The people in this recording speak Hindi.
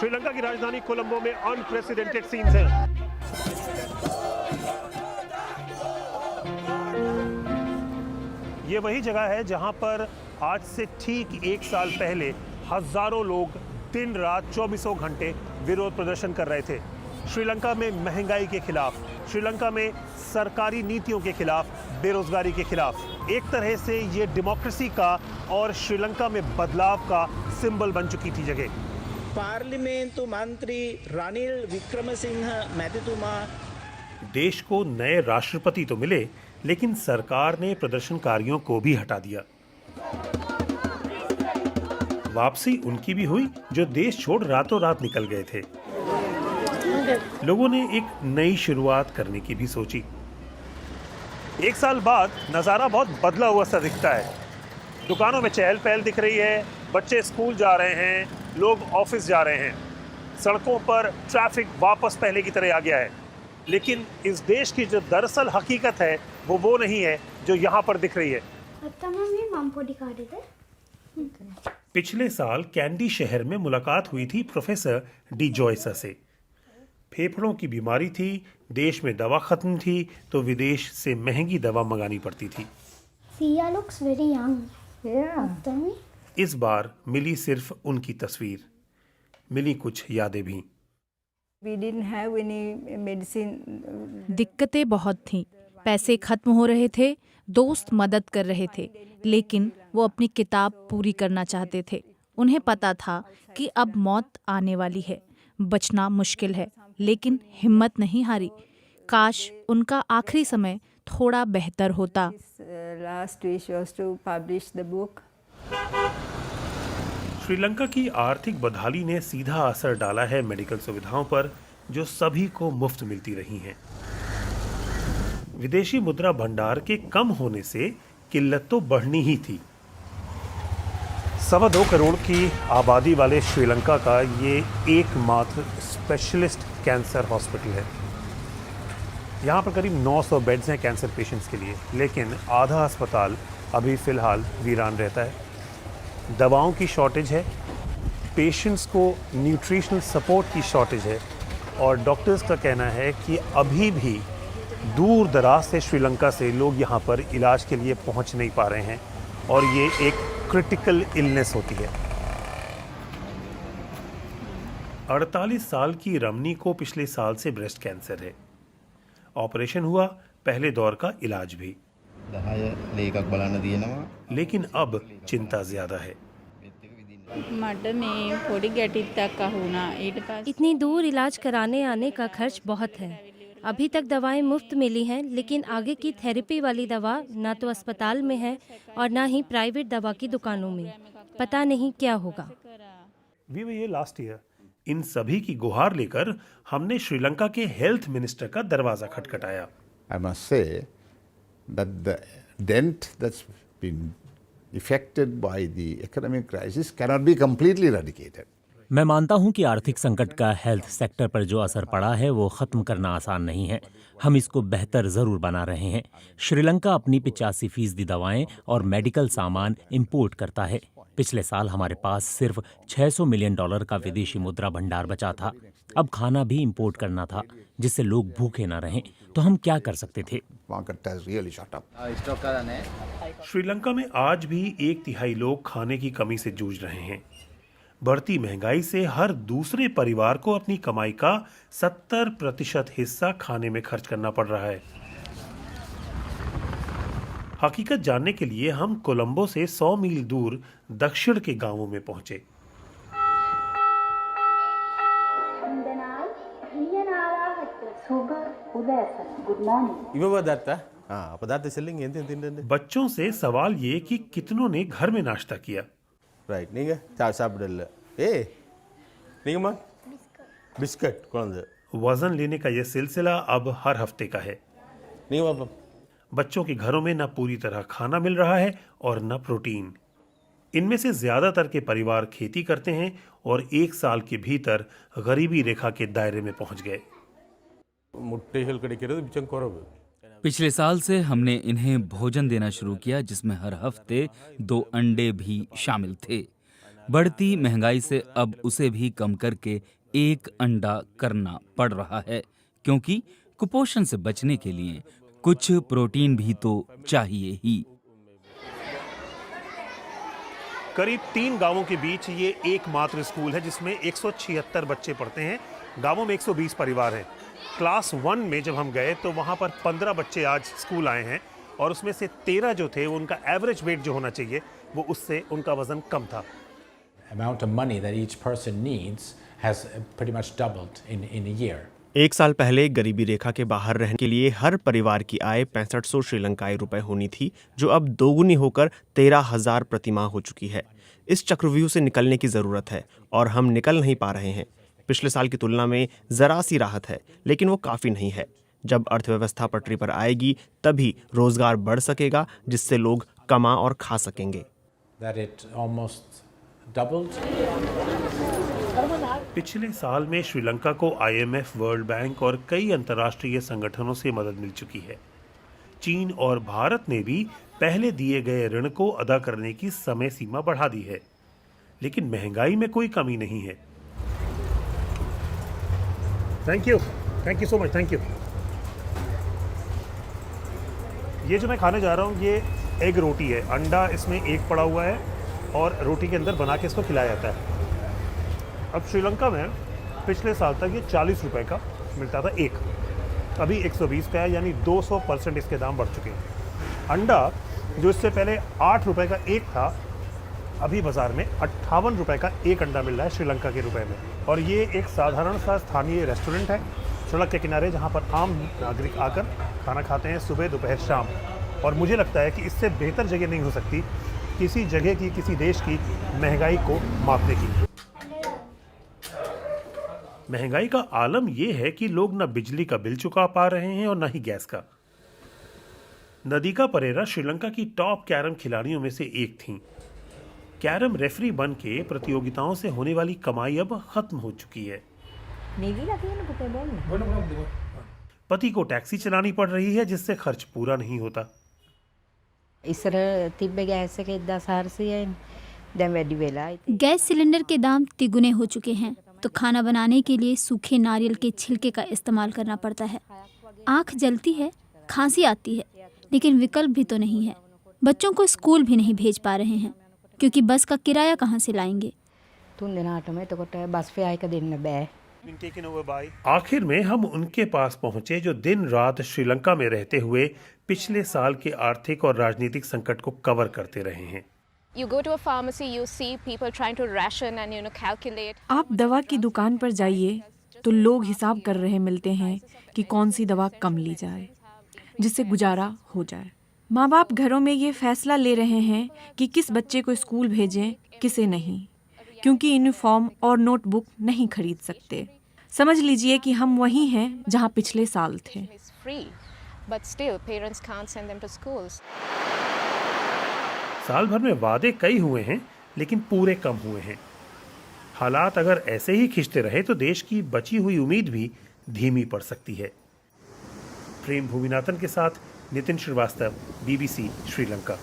श्रीलंका की राजधानी कोलंबो में अनप्रेसिडेंटेड सीन्स हैं। ये वही जगह है जहां पर आज से ठीक एक साल पहले हजारों लोग दिन रात 24 घंटे विरोध प्रदर्शन कर रहे थे। श्रीलंका में महंगाई के खिलाफ, श्रीलंका में सरकारी नीतियों के खिलाफ, बेरोजगारी के खिलाफ। एक तरह से ये डेमोक्रेसी का और श्रीलंका में बदलाव का सिंबल बन चुकी थी जगह। पार्लिमेंटु मंत्री रनिल विक्रमसिंह मैथितुमा। देश को नए राष्ट्रपति तो मिले, लेकिन सरकार ने प्रदर्शनकारियों को भी हटा दिया। वापसी उनकी भी हुई जो देश छोड़ रातों रात निकल गए थे। लोगों ने एक नई शुरुआत करने की भी सोची। एक साल बाद नजारा बहुत बदला हुआ सा दिखता है। दुकानों में चहल पहल दिख रही है, बच्चे स्कूल जा रहे हैं, लोग ऑफिस जा रहे हैं। सड़कों पर ट्रैफिक वापस पहले की तरह आ गया है। लेकिन इस देश की जो दरअसल हकीकत है वो नहीं है जो यहाँ पर दिख रही है। पिछले साल कैंडी शहर में मुलाकात हुई थी प्रोफेसर डी जॉयसा से। फेफड़ों की बीमारी थी, देश में दवा खत्म थी तो विदेश से महंगी दवा मंगानी पड़ती थी। Sia looks very young. Yeah. इस बार मिली सिर्फ उनकी तस्वीर, मिली कुछ यादें भी। We didn't have any medicine. दिक्कतें बहुत थीं, पैसे खत्म हो रहे थे, दोस्त मदद कर रहे थे, लेकिन वो अपनी किताब पूरी करना चाहते थे। उन्हें पता था कि अब मौत आने वाली है, बचना मुश्किल है, लेकिन हिम्मत नहीं हारी। काश उनका आखिरी समय थोड़ा बेहतर होता। Last wish was to publish the book. Sri Lanka की आर्थिक बदहाली ने सीधा असर डाला है मेडिकल सुविधाओं पर, जो सभी को मुफ्त मिलती रही हैं। विदेशी मुद्रा भंडार के कम होने से किल्लत तो बढ़नी ही थी। 2.25 करोड़ की आबादी वाले श्रीलंका का ये एकमात्र स्पेशलिस्ट कैंसर हॉस्पिटल है। यहाँ पर करीब 900 बेड्स हैं कैंसर पेशेंट्स के लिए, लेकिन आधा अस्पताल अभी फ़िलहाल वीरान रहता है। दवाओं की शॉर्टेज है, पेशेंट्स को न्यूट्रिशनल सपोर्ट की शॉर्टेज है, और डॉक्टर्स का कहना है कि अभी भी दूर दराज से श्रीलंका से लोग यहाँ पर इलाज के लिए पहुँच नहीं पा रहे हैं, और ये एक क्रिटिकल इलनेस होती है। 48 साल की रमनी को पिछले साल से ब्रेस्ट कैंसर है। ऑपरेशन हुआ, पहले दौर का इलाज भी, लेकिन अब चिंता ज्यादा है। इतनी दूर इलाज कराने आने का खर्च बहुत है। अभी तक दवाएं मुफ्त मिली हैं, लेकिन आगे की थेरेपी वाली दवा ना तो अस्पताल में है और ना ही प्राइवेट दवा की दुकानों में। पता नहीं क्या होगा। We were here last year. इन सभी की गुहार लेकर हमने श्रीलंका के हेल्थ मिनिस्टर का दरवाजा खटखटाया। I must say that the dent that's been affected by the economic crisis cannot be completely eradicated. मैं मानता हूं कि आर्थिक संकट का हेल्थ सेक्टर पर जो असर पड़ा है वो खत्म करना आसान नहीं है। हम इसको बेहतर जरूर बना रहे हैं। श्रीलंका अपनी 85% दवाएं और मेडिकल सामान इंपोर्ट करता है। पिछले साल हमारे पास सिर्फ $600 मिलियन का विदेशी मुद्रा भंडार बचा था। अब खाना भी इंपोर्ट करना था, जिससे लोग भूखे न रहें। तो हम क्या कर सकते थे? श्रीलंका में आज भी 1/3 लोग खाने की कमी से जूझ रहे हैं। बढ़ती महंगाई से हर दूसरे परिवार को अपनी कमाई का 70% हिस्सा खाने में खर्च करना पड़ रहा है। हकीकत जानने के लिए हम कोलंबो से 100 मील दूर दक्षिण के गांवों में पहुंचे। बच्चों से सवाल ये कि कितनों ने घर में नाश्ता किया। वजन लेने का यह सिलसिला अब हर हफ्ते का है। बच्चों के घरों में न पूरी तरह खाना मिल रहा है और न प्रोटीन। इनमें से ज्यादातर के परिवार खेती करते हैं और 1 साल के भीतर गरीबी रेखा के दायरे में पहुंच गए। पिछले साल से हमने इन्हें भोजन देना शुरू किया, जिसमें हर हफ्ते 2 अंडे भी शामिल थे। बढ़ती महंगाई से अब उसे भी कम करके एक अंडा करना पड़ रहा है, क्योंकि कुपोषण से बचने के लिए कुछ प्रोटीन भी तो चाहिए ही। करीब 3 गांवों के बीच ये एकमात्र स्कूल है जिसमें 176 बच्चे पढ़ते हैं। गांवों में 120 परिवार हैं। क्लास 1 में जब हम गए तो वहां पर 15 बच्चे आज स्कूल आए हैं और उसमें से 13 जो थे उनका एवरेज वेट जो होना चाहिए वो उससे उनका वजन कम था। amount of money that each person needs has pretty much doubled in a year. एक साल पहले गरीबी रेखा के बाहर रहने के लिए हर परिवार की आय 6500 श्रीलंकाई रुपए होनी थी, जो अब दोगुनी होकर 13,000 प्रतिमाह हो चुकी है। इस चक्रव्यूह से निकलने की ज़रूरत है और हम निकल नहीं पा रहे हैं। पिछले साल की तुलना में ज़रा सी राहत है, लेकिन वो काफ़ी नहीं है। जब अर्थव्यवस्था पटरी पर आएगी तभी रोज़गार बढ़ सकेगा, जिससे लोग कमा और खा सकेंगे। That it almost doubled. पिछले साल में श्रीलंका को IMF, वर्ल्ड बैंक और कई अंतर्राष्ट्रीय संगठनों से मदद मिल चुकी है। चीन और भारत ने भी पहले दिए गए ऋण को अदा करने की समय सीमा बढ़ा दी है, लेकिन महंगाई में कोई कमी नहीं है। Thank you so much, thank you. ये जो मैं खाने जा रहा हूँ ये एग रोटी है। अंडा इसमें एक पड़ा हुआ है और रोटी के अंदर बना के इसको खिलाया जाता है। अब श्रीलंका में पिछले साल तक ये 40 रुपए का मिलता था एक, अभी 120 का है, यानी 200% इसके दाम बढ़ चुके हैं। अंडा जो इससे पहले 8 रुपए का एक था, अभी बाज़ार में 58 रुपए का एक अंडा मिल रहा है श्रीलंका के रुपए में। और ये एक साधारण सा स्थानीय रेस्टोरेंट है सड़क के किनारे, जहाँ पर आम नागरिक आकर खाना खाते हैं सुबह, दोपहर, शाम। और मुझे लगता है कि इससे बेहतर जगह नहीं हो सकती किसी जगह की, किसी देश की महंगाई को मापने की। महंगाई का आलम यह है कि लोग न बिजली का बिल चुका पा रहे हैं और न ही गैस का। नदिका परेरा श्रीलंका की टॉप कैरम खिलाड़ियों में से एक थीं। कैरम रेफरी बन के प्रतियोगिताओं से होने वाली कमाई अब खत्म हो चुकी है। पति को टैक्सी चलानी पड़ रही है, जिससे खर्च पूरा नहीं होता। गैस सिलेंडर के दाम तिगुने हो चुके हैं, तो खाना बनाने के लिए सूखे नारियल के छिलके का इस्तेमाल करना पड़ता है। आँख जलती है, खांसी आती है, लेकिन विकल्प भी तो नहीं है। बच्चों को स्कूल भी नहीं भेज पा रहे हैं, क्योंकि बस का किराया कहाँ से लाएंगे। आखिर में हम उनके पास पहुंचे जो दिन रात श्रीलंका में रहते हुए पिछले साल के आर्थिक और राजनीतिक संकट को कवर करते रहे हैं। You go to a pharmacy, you see people trying to ration and calculate. आप दवा की दुकान पर जाइए तो लोग हिसाब कर रहे मिलते हैं कि कौन सी दवा कम ली जाए, जिससे गुजारा हो जाए। माँ बाप घरों में ये फैसला ले रहे हैं कि किस बच्चे को स्कूल भेजें, किसे नहीं, क्योंकि यूनिफॉर्म और नोटबुक नहीं खरीद सकते। समझ लीजिए कि हम वहीं हैं जहाँ पिछले साल थे। But still, parents can't send them to schools. साल भर में वादे कई हुए हैं, लेकिन पूरे कम हुए हैं। हालात अगर ऐसे ही खिंचते रहे तो देश की बची हुई उम्मीद भी धीमी पड़ सकती है। प्रेम भूमिनाथन के साथ नितिन श्रीवास्तव, BBC श्रीलंका।